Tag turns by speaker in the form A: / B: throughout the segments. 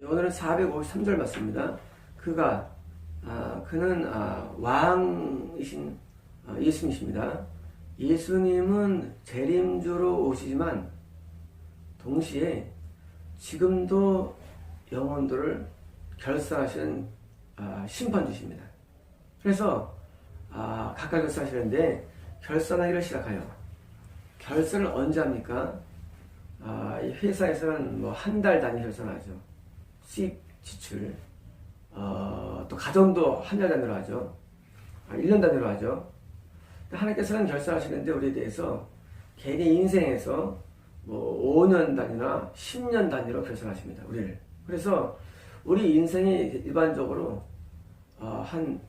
A: 오늘은 453절 맞습니다. 그는 왕이신 예수님이십니다. 예수님은 재림주로 오시지만 동시에 지금도 영혼들을 결사하시는 심판주십니다. 그래서 각각 결사하시는데 결산하기를 시작하여 결산을 언제 합니까? 이 회사에서는 뭐 한 달 단위 결산하죠. 수입 지출, 또 가정도 한 달 단위로 하죠. 1년 단위로 하죠. 하나님께서는 결산하시는데 우리에 대해서 개인의 인생에서 뭐 5년 단위나 10년 단위로 결산하십니다. 우리를. 그래서 우리 인생이 일반적으로 한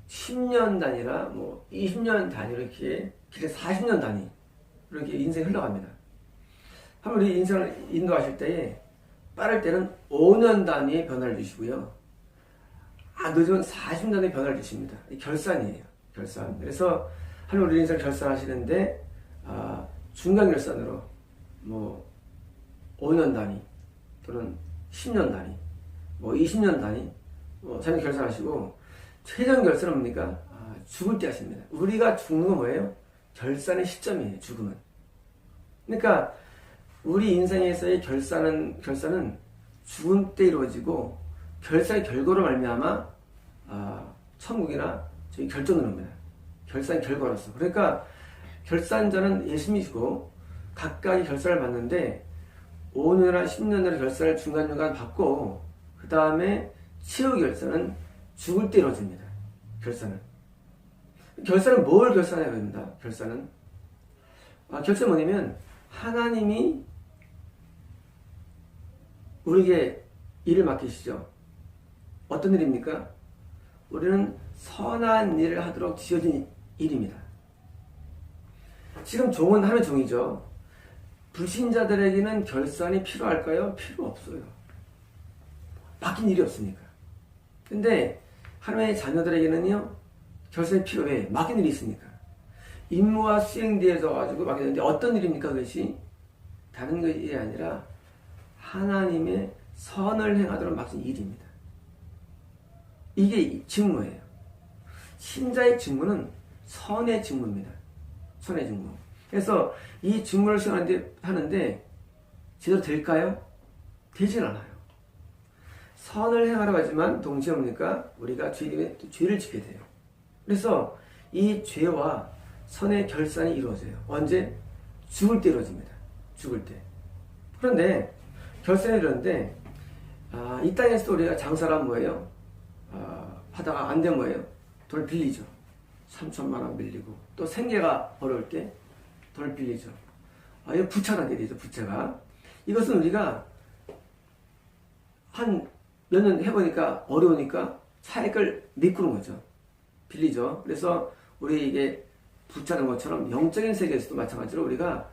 A: 10년 단위나 뭐 20년 단위로 이렇게 길게 40년 단위 이렇게 인생이 흘러갑니다. 한번 우리 인생을 인도하실 때에 빠를 때는 5년 단위의 변화를 주시고요. 늦으면 40년 단위의 변화를 주십니다. 결산이에요. 결산. 그래서 하나님 우리 인생을 결산하시는데 중간 결산으로 뭐 5년 단위 또는 10년 단위 뭐 20년 단위 자녀 결산하시고 최종 결산은 뭡니까? 죽을 때 하십니다. 우리가 죽는 건 뭐예요? 결산의 시점이에요. 죽음은. 그러니까 우리 인생에서의 결산은 죽음 때 이루어지고 결산의 결과로 말미암아 천국이나 저희 결정을 합니다. 결산의 결과로서. 그러니까 결산자는 예수님이시고 각각의 결산을 받는데 5년이나 10년이나 결산을 중간중간 받고 그 다음에 최후 결산은 죽을 때 이루어집니다. 결산은 뭘 결산해야 됩니다. 결산은 결산은 뭐냐면 하나님이 우리에게 일을 맡기시죠. 어떤 일입니까? 우리는 선한 일을 하도록 지어진 일입니다. 지금 종은 하나님의 종이죠. 불신자들에게는 결산이 필요할까요? 필요 없어요. 맡긴 일이 없으니까. 근데 하나님의 자녀들에게는요, 결산이 필요해. 맡긴 일이 있으니까. 임무가 수행되어져 가지고 맡겼는데 어떤 일입니까? 그것이 다른 것이 아니라 하나님의 선을 행하도록 맡긴 일입니다. 이게 직무예요. 신자의 직무는 선의 직무입니다. 선의 직무. 그래서 이 직무를 수행하는데 제대로 될까요? 되진 않아요. 선을 행하라고 하지만 동시에 뭡니까? 우리가 죄를 짓게 돼요. 그래서 이 죄와 선의 결산이 이루어져요. 언제? 죽을 때 이루어집니다. 죽을 때. 그런데 결산이 이러는데 이 땅에서도 우리가 장사를 하면 뭐예요? 하다가 안 되면 뭐예요? 돈을 빌리죠. 3천만 원 빌리고 또 생계가 어려울 때 돈을 빌리죠. 이거 부채가 되죠. 부채가. 이것은 우리가 한 몇 년 해보니까 어려우니까 차익을 메꾸는 거죠. 빌리죠. 그래서 우리 이게 부채는 것처럼 영적인 세계에서도 마찬가지로 우리가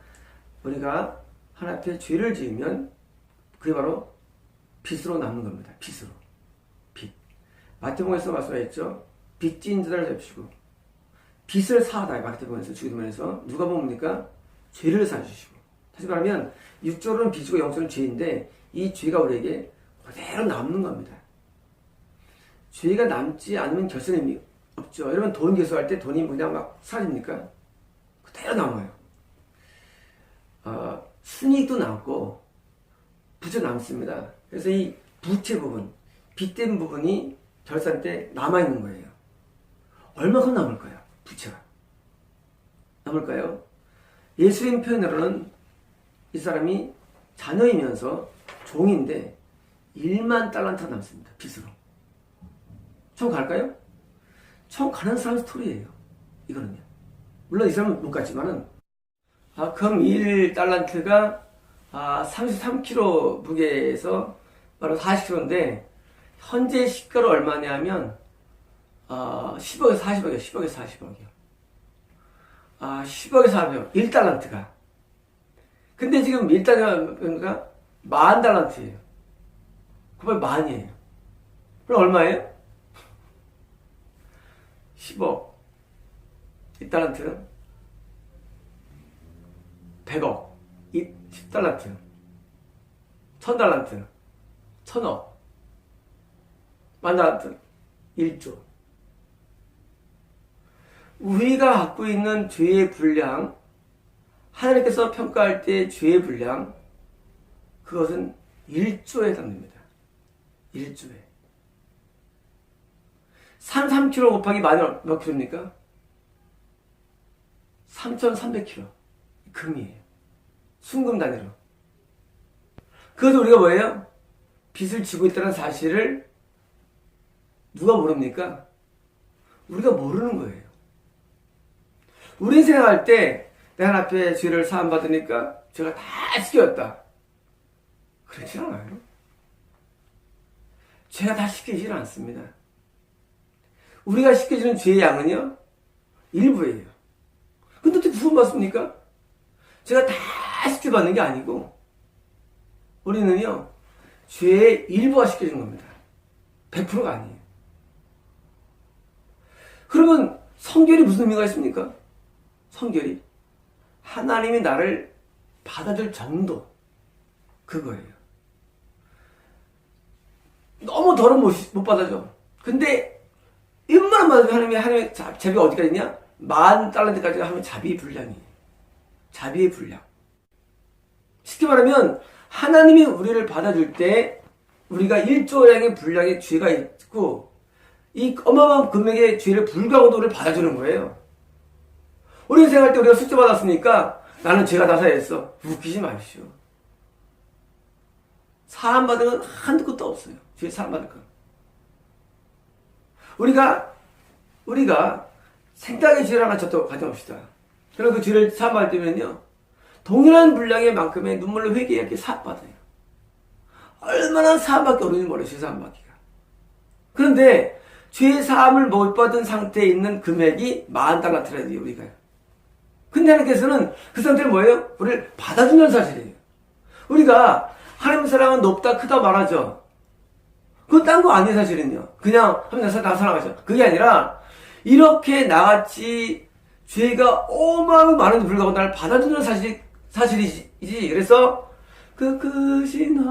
A: 하나님 앞에 죄를 지으면 그게 바로 빚으로 남는 겁니다. 빚으로. 빚. 마태복음에서 말씀하셨죠. 빚진 자를 잡히시고 빚을 사하다. 마태복음에서 주기도문에서 누가 봅니까? 죄를 사주시고. 다시 말하면 육적으로는 빚이고 영적으로는 죄인데 이 죄가 우리에게 그대로 남는 겁니다. 죄가 남지 않으면 결산이 없죠. 여러분 돈 계수할 때 돈이 그냥 막 사라집니까? 그대로 남아요. 순이익도 남고 부채 남습니다. 그래서 이 부채 부분, 빚된 부분이 결산 때 남아있는 거예요. 얼마큼 남을까요? 부채가. 남을까요? 예수님 표현으로는 이 사람이 자녀이면서 종인데 1만 달란트가 남습니다. 빚으로. 총 갈까요? 총 가는 사람 스토리예요. 이거는요. 물론 이 사람은 못 갔지만은 금 1달란트가 33kg 무게에서 바로 40kg인데 현재 시가로 얼마냐면 10억에서 40억이요. 10억에서 40억이요. 10억에서 40억. 1달란트가. 근데 지금 1달란트가 10,000달란트예요. 그걸 만이에요. 그럼 얼마예요? 10억. 1달란트. 100억. 10달란트. 1000달란트. 천억. 만나왔던 1조. 우리가 갖고 있는 죄의 분량, 하나님께서 평가할 때 죄의 분량, 그것은 1조에 해당됩니다. 1조에. 산 3kg 곱하기 만이 몇 킬로입니까? 3,300kg. 금이에요. 순금 단위로. 그것도 우리가 뭐예요? 빚을 지고 있다는 사실을 누가 모릅니까? 우리가 모르는 거예요. 우리 생각할 때 내 하나님께 죄를 사함받으니까 죄가 다 씻겨졌다. 그렇지 않아요. 죄가 다 씻겨지질 않습니다. 우리가 씻겨지는 죄의 양은요, 일부예요. 근데 어떻게 구원받습니까? 죄가 다 씻겨받는 게 아니고, 우리는요, 죄의 일부가 씻겨진 겁니다. 100%가 아니에요. 그러면 성결이 무슨 의미가 있습니까? 성결이 하나님이 나를 받아줄 정도, 그거예요. 너무 더러우면 못 받아줘. 근데 웬만한 받아주면 하나님의 자비가 어디까지 있냐? 10,000달란트까지 하면 자비의 분량이에요. 자비의 분량. 쉽게 말하면 하나님이 우리를 받아줄 때 우리가 1조량의 분량의 죄가 있고 이 어마어마한 금액의 죄를 불구하고도 우리를 받아주는 거예요. 우리 생각할 때 우리가 숙제 받았으니까 나는 죄가 다 사했어. 웃기지 마십시오. 사함 받은 건 한두 끝도 없어요. 죄 사함 받을 건. 우리가 생각의 죄를 하나 가져옵시다. 그럼 그 죄를 사함 받을 때면요, 동일한 분량의 만큼의 눈물로 회개하게 사함 받아요. 얼마나 사함받기 어려운지 모르겠어요. 죄 사함 받기가. 그런데 죄 사함을 못 받은 상태에 있는 금액이 10,000달란트라 돼요, 우리가. 근데 하나님께서는 그 상태는 뭐예요? 우리를 받아준다는 사실이에요. 우리가 하나님 사랑은 높다 크다 말하죠. 그건 딴 거 아니에요. 사실은요. 그냥 하면 나 사랑하죠. 그게 아니라 이렇게 나같이 죄가 어마어마하게 많은데 불구하고 나를 받아준다는 사실이지. 그래서 그 크신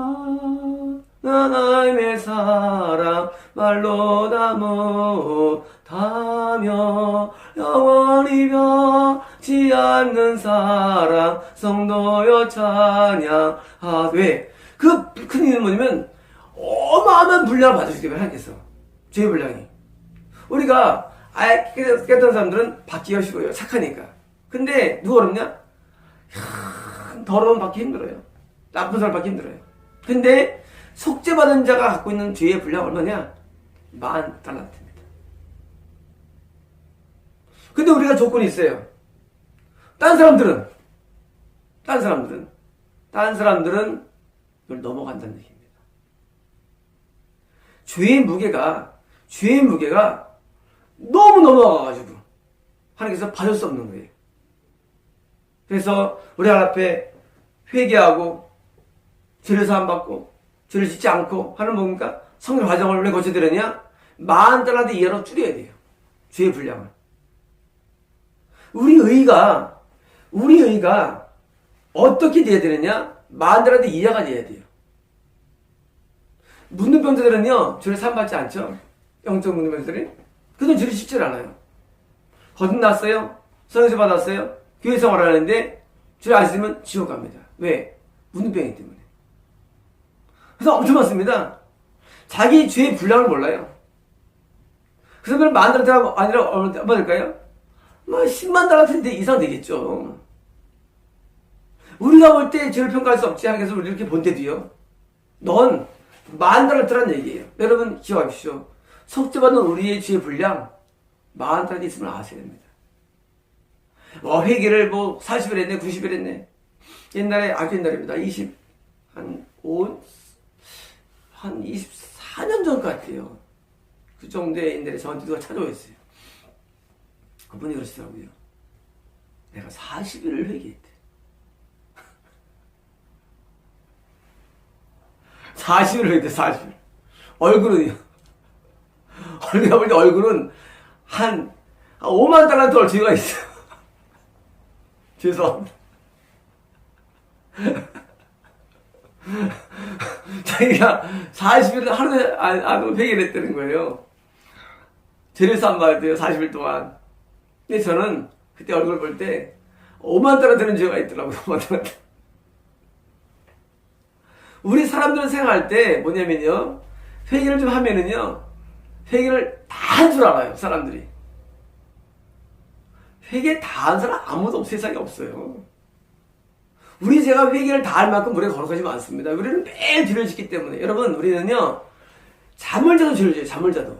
A: 하나님의 사랑 말로 다 못하며 영원히 변치 않는 사랑 성도여 찬양하되. 그 큰 이유는 뭐냐면 어마어마한 분량을 받으시기 때문에 하나님께서 죄의 분량이. 우리가 깨끗한 사람들은 받기가 쉬워요. 착하니까. 근데 누가 어렵냐? 더러운 받기 힘들어요. 나쁜 사람 받기 힘들어요. 근데 속죄받은 자가 갖고 있는 죄의 분량 얼마냐? 10,000달란트입니다. 근데 우리가 조건이 있어요. 딴 사람들은 이걸 넘어간다는 얘기입니다. 죄의 무게가 너무 넘어가가지고 하나님께서 받을 수 없는 거예요. 그래서 우리 하나님 앞에 회개하고 죄를 사함받고 죄를 짓지 않고 하는 뭡니까? 성령 과정을 왜 거쳐야 되느냐? 10,000달란트 이하로 줄여야 돼요. 죄의 분량을. 우리 의가 어떻게 돼야 되느냐? 10,000달란트 이하가 돼야 돼요. 묻는 병자들은요, 죄를 사함받지 않죠? 영적 묻는 병자들이. 그들은 죄를 짓질 않아요. 거듭났어요? 성령세 받았어요? 교회 생활을 하는데 죄를 안 쓰면 지옥 갑니다. 왜? 묻는 병이기 때문에. 그래서 엄청 많습니다. 자기 죄의 분량을 몰라요. 그 사람들은 10,000달란트가 아니라 얼마 될까요? 100,000달란트 이상 되겠죠. 우리가 볼 때 죄를 평가할 수 없지. 하나님께서 우리를 이렇게 본때도요, 넌 10,000달란트란 얘기예요. 여러분 기억하십시오. 속죄받는 우리의 죄의 분량 10,000달란트 있음을 아셔야 됩니다. 회개를 40일 했네, 90일 했네. 옛날에 아주 옛날입니다. 한 24년 전 같아요. 그 정도의 옛날에 저한테 누가 찾아오셨어요. 그분이 그러시더라고요. 내가 40일을 회개했대. 40일을 회개했대, 40일. 얼굴은요. 내가 볼 때 얼굴은 한 50,000달란트 얼추가 있어요. 죄송합니다. 자기가 40일 하루에 안 100일 했다는 거예요. 죄를 안 받아요, 40일 동안. 근데 저는 그때 얼굴 볼 때 5만 달러 되는 죄가 있더라고요, 5만 달러. 우리 사람들은 생각할 때 뭐냐면요, 회개를 좀 하면은요, 회개를 다 한 줄 알아요, 사람들이. 회개 다 한 사람 아무도 세상에 없어요. 제가 회개를 다 할 만큼 우리가 거룩하지 않습니다. 우리는 매일 죄를 짓기 때문에. 여러분, 우리는요, 잠을 자도 죄를 져요, 잠을 자도.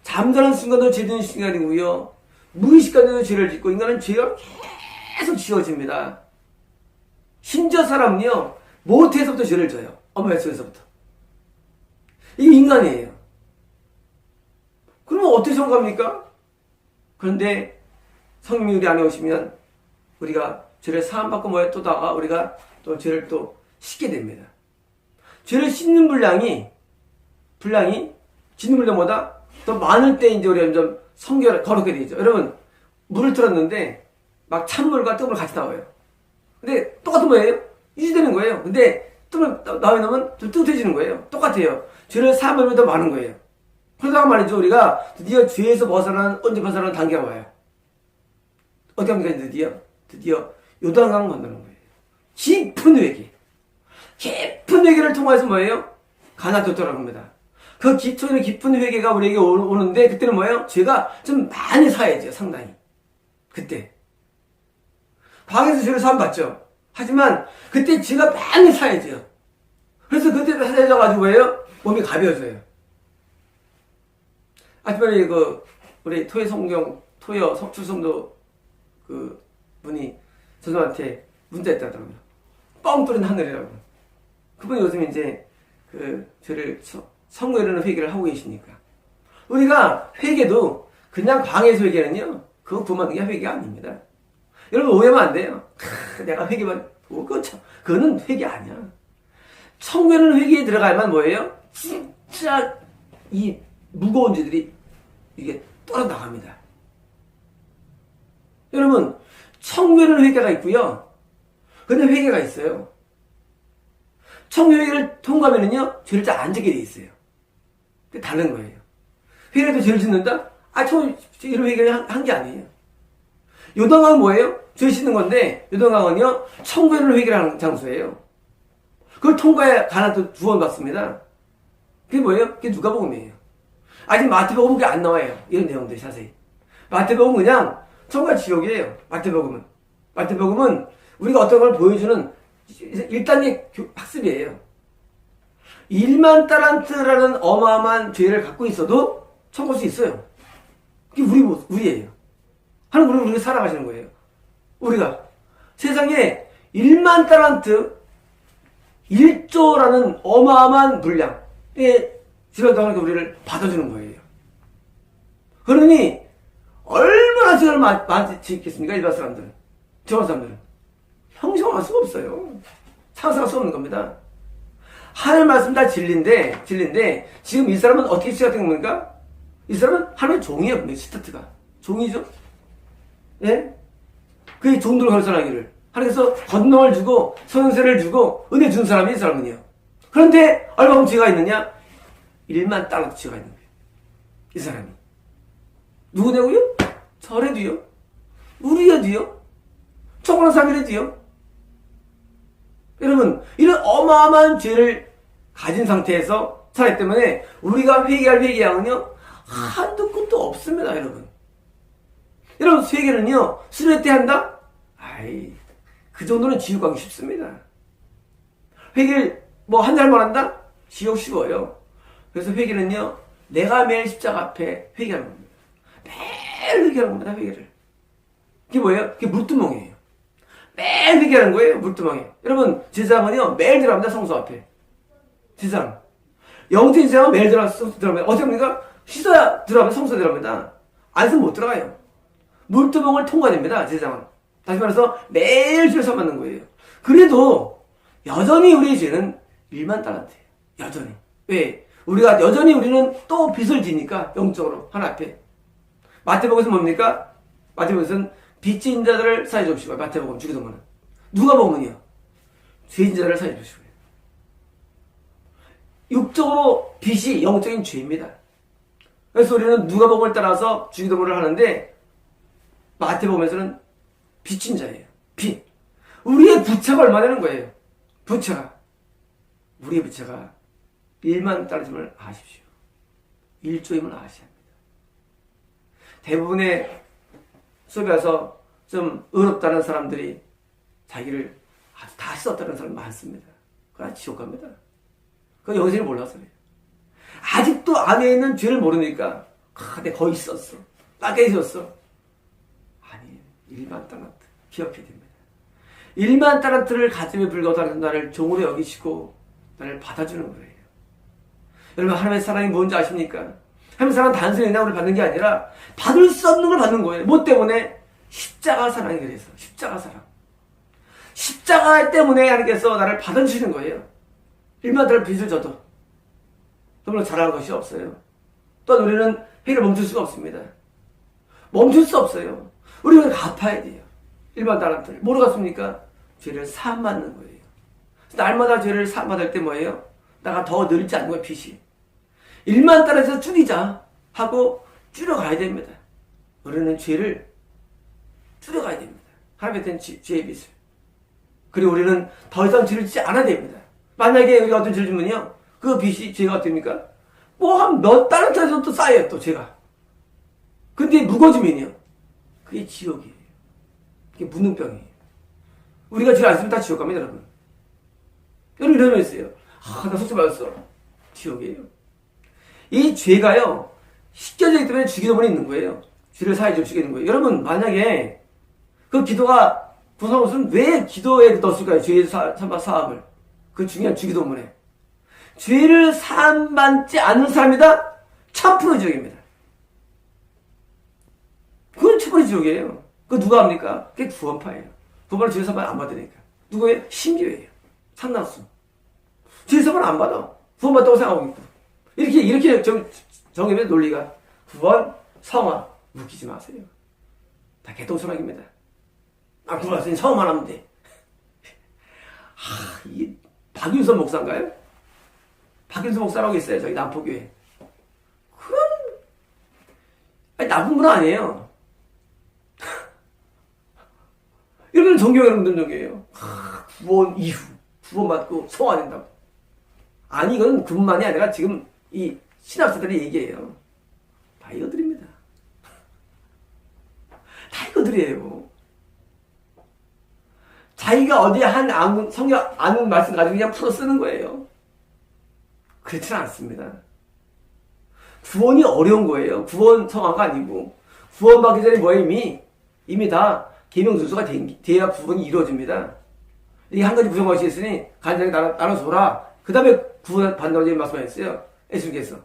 A: 잠자는 순간도 죄 짓는 순간이고요, 무의식간에도 죄를 짓고, 인간은 죄가 계속 지어집니다. 심지어 사람은요, 모태에서부터 죄를 져요. 엄마 뱃속에서부터. 이게 인간이에요. 그러면 어떻게 성공합니까? 그런데 성령이 우리 안에 오시면 우리가 죄를 사함받고 뭐에 또다가 우리가 또 죄를 또 씻게 됩니다. 죄를 씻는 분량이 씻는 분량보다 더 많을 때 이제 우리가 좀 거룩하게 되죠. 여러분, 물을 틀었는데 막 찬물과 뜨거운 물 같이 나와요. 근데 똑같은 거예요? 유지되는 거예요. 근데 뜨거운 나오면 좀 뜨뜻해지는 거예요. 똑같아요. 죄를 사함하면 더 많은 거예요. 그러다가 말이죠, 우리가 드디어 죄에서 언제 벗어나는 단계가 와요. 어떻게 합니까? 드디어 요단강을 건너는 거예요. 깊은 회개를 통해서 뭐예요? 가나안도터라고 합니다. 그 깊은 회개가 우리에게 오는데, 그때는 뭐예요? 죄가 좀 많이 사야죠, 상당히. 그때. 광야에서 죄를 사함받죠. 하지만 그때 죄가 많이 사야죠. 그래서 그때 사야져가지고 뭐예요? 몸이 가벼워져요. 아침에 우리 토요 출성도 분이 저한테 문자했다더라고요. 뻥 뚫린 하늘이라고. 그분이 요즘 이제 죄를 선고하려는 회개를 하고 계시니까. 우리가 회개도 그냥 광야에서 회개는요, 그거 구하는 게 회개가 아닙니다. 여러분, 오해하면 안 돼요. 내가 회개만, 그거는 회개 아니야. 천국에는 회개에 들어가야만 뭐예요? 진짜 이 무거운 죄들이 이게 떨어나갑니다. 여러분, 천국에는 회개가 있고요, 근데 회개가 있어요. 천국 회개를 통과하면은요, 죄를 잘 안 짓게 돼 있어요. 그게 다른 거예요. 회개도 죄를 짓는다? 이런 회개를 한 게 아니에요. 요단강은 뭐예요? 죄 씻는 건데, 요단강은요, 천국에는 회개를 하는 장소예요. 그걸 통과해 가나안도 구원받습니다. 그게 뭐예요? 그게 누가복음이에요. 아직 마태복음은 그게 안 나와요. 이런 내용들 자세히. 마태복음은 그냥 천국과 지옥이에요. 마태복음은 우리가 어떤 걸 보여주는 1단계 학습이에요. 1만 달란트라는 어마어마한 죄를 갖고 있어도 천국 갈 수 있어요. 그게 우리예요. 하나님 우리가 살아가시는 거예요. 우리가 세상에 1만 달란트 1조라는 어마어마한 분량의 지난달에 우리를 받아주는 거예요. 그러니 얼마나 죄를 많이 짓겠습니까? 일반 사람들은. 저런 사람들은 형성할 수가 없어요. 상상할 수 없는 겁니다. 하나님 말씀 다 진리인데 지금 이 사람은 어떻게 시작된 겁니까? 이 사람은 하나님의 종이에요. 스타트가 종이죠. 예? 그게 종들을 건설하기를 하나님께서 권능을 주고 선세를 주고 은혜 준 사람이 이 사람은요. 그런데 얼마큼 죄가 있느냐? 1만 달러도 죄가 있는 거예요. 이 사람이. 누구냐고요? 저래도요. 우리에도요. 청구한 사람이라도요. 여러분, 이런 어마어마한 죄를 가진 상태에서 살았기 때문에 우리가 회개할 회개양은요, 한도 끝도 없습니다, 여러분. 여러분, 회개는요, 수련 때 한다? 그 정도는 지옥 가기 쉽습니다. 회개를 한 달만 한다? 지옥 쉬워요. 그래서 회개는요, 내가 매일 십자가 앞에 회개하는 겁니다. 매일 회개하는 겁니다, 회개를. 그게 뭐예요? 그게 물두멍이에요. 매일 회개하는 거예요, 물두멍이. 여러분, 제사장은요, 매일 들어갑니다, 성소 앞에. 제사장. 영적인 제사장은 매일 들어갑니다. 어떻게 합니까? 씻어야 들어갑니다, 성소에 들어갑니다. 안 쓰면 못 들어가요. 물두멍을 통과됩니다, 제사장은. 다시 말해서 매일 죄를 사받는 거예요. 그래도 여전히 우리의 죄는 1만 달란트예요. 여전히. 왜? 우리는 또 빚을 지니까 영적으로 하나 앞에. 마태복음에서 뭡니까? 마태복음에서는 빚진 자들을 사해 줍시고, 마태복음 주기도문은. 누가복음은요? 죄진 자들을 사해 줍시고. 육적으로 빚이 영적인 죄입니다. 그래서 우리는 누가복음을 따라서 주기도문을 하는데 마태복음에서는 빚진 자예요. 빚. 우리의 부채가 얼마 되는 거예요? 부채가. 우리의 부채가 1만 달러임을 아십시오. 1조임을 아셔야 합니다. 대부분의 수업에 와서 좀 의롭다는 사람들이 자기를 아주 다 썼다는 사람이 많습니다. 그러나 지옥 갑니다. 그건 영생을 몰라서요. 아직도 안에 있는 죄를 모르니까 내가 거기 있었어. 나게 있었어. 아니, 1만 달란트 기억해야 됩니다. 1만 달란트를 가짐에 불과하다는 나를 종으로 여기시고 나를 받아주는 거예요. 여러분, 하나님의 사랑이 뭔지 아십니까? 하나님의 사랑은 단순히 은혜를 받는 게 아니라 받을 수 없는 걸 받는 거예요. 뭐 때문에? 십자가 사랑이 그래서. 십자가 사랑. 십자가 때문에 하나님께서 나를 받아주시는 거예요. 1만 달러 빚을 져도 너무나 잘하는 것이 없어요. 또한 우리는 회를 멈출 수가 없습니다. 멈출 수 없어요. 우리는 갚아야 돼요. 1만 달러를. 뭐로 갚습니까? 죄를 사함받는 거예요. 날마다 죄를 사함받을 때 뭐예요? 나가 더 늘지 않는 거예요, 빚이. 1만 달러에서 줄이자 하고 줄여가야 됩니다. 우리는 죄를 줄여가야 됩니다. 하나님의 죄의 빚을. 그리고 우리는 더 이상 죄를 짓지 않아야 됩니다. 만약에 우리가 어떤 죄를 지면요, 그 빚이 죄가 어떻습니까? 뭐 한 몇 달러짜리도 또 쌓여요, 또 죄가. 근데 무거워지면요, 그게 지옥이에요. 그게 무능병이에요. 우리가 죄를 안 쓰면 다 지옥 갑니다, 여러분. 여러분 이런 거 있어요. 나 속죄 받았어. 지옥이에요. 이 죄가요, 씻겨지기 때문에 주기도문이 있는 거예요. 죄를 사하여 주시는 거예요. 여러분, 만약에 그 기도가 구성한 것은 왜 기도에 넣었을까요? 죄의 사함을. 그 중요한 주기도문에. 죄를 사함받지 않는 사람이다? 1000% 지옥입니다. 그건 1000% 지옥이에요. 그거 누가 합니까? 그게 구원파예요. 구원파는 죄 사함 안 받으니까. 누구예요? 신교예요. 상당수. 죄 사함을 안 받아. 구원받다고 생각하고 있고. 이렇게 정의의 논리가. 구원, 성화. 웃기지 마세요. 다 개똥소락입니다. 구원 왔으니 성화만 하면 돼. 이 박윤선 목사인가요? 박윤선 목사라고 있어요. 저기 남포교회. 그럼 나쁜 분 아니에요. 이런 종교여러분들 종교예요. 구원 이후 구원받고 성화된다고. 아니, 이건 그분만이 아니라 지금 이 신학자들이 얘기해요. 다 이거들입니다. 다 이거들이에요. 자기가 어디 성경 아는 말씀 가지고 그냥 풀어 쓰는 거예요. 그렇지는 않습니다. 구원이 어려운 거예요. 구원 성화가 아니고. 구원받기 전에 뭐예요? 이미 다 계명遵수가 돼야 구원이 이루어집니다. 이게 한 가지 부정할 수 있으니 간절히 나눠줘라. 그 다음에 구원 받는다고 말씀하셨어요. 예수님께서.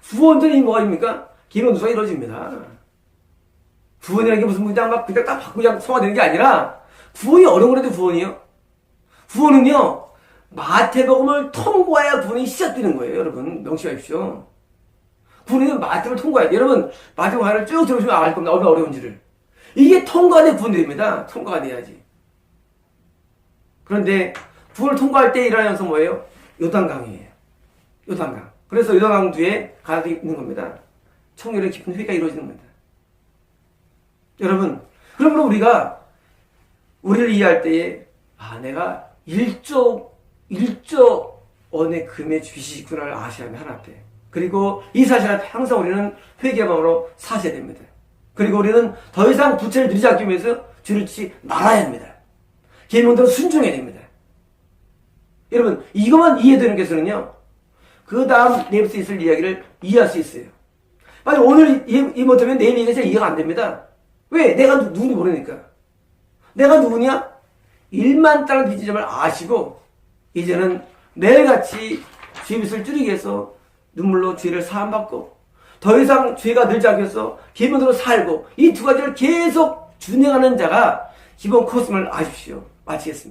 A: 구원 전에 뭐가 입니까? 계명遵수가 이루어집니다. 구원이라는 게 무슨 그냥 딱 받고 그냥 성화되는 게 아니라 구원이 어려운 거라도 구원이요. 구원은요, 마태복음을 통과해야 구원이 시작되는 거예요. 여러분 명심하십시오. 구원은 마태복음을 통과해야 돼요. 여러분 마태복음 하나를 쭉 들어보시면 알 겁니다. 얼마나 어려운지를. 이게 통과돼야 구원이 됩니다. 통과가 돼야지. 그런데 구원을 통과할 때 일어나는 현상 뭐예요? 요단강이에요. 요단강. 그래서 요단강 뒤에 가득 있는 겁니다. 청결의 깊은 회개가 이루어지는 겁니다. 여러분, 그러므로 우리를 이해할 때에 내가 1조 원의 금의 빚이 있구나를 아셔야 합니다. 하나 앞에. 그리고 이 사실 앞에 항상 우리는 회개의 마음으로 사셔야 됩니다. 그리고 우리는 더 이상 부채를 들이지 않기 위해서 죄를 짓지 말아야 합니다. 계명대로 순종해야 됩니다. 여러분, 이것만 이해되는 것은요, 그 다음 내일부터 있을 이야기를 이해할 수 있어요. 만약 오늘 이해 못하면 내일 얘기가 잘 이해가 안 됩니다. 왜? 내가 누군지 모르니까. 내가 누구냐? 1만 달러 빚진 점을 아시고 이제는 매일같이 죄 빚을 줄이기 위해서 눈물로 죄를 사함받고 더 이상 죄가 늘지 않기 위해서 계명대로 살고 이 두 가지를 계속 준행하는 자가 기본 코스를 아십시오. 마치겠습니다.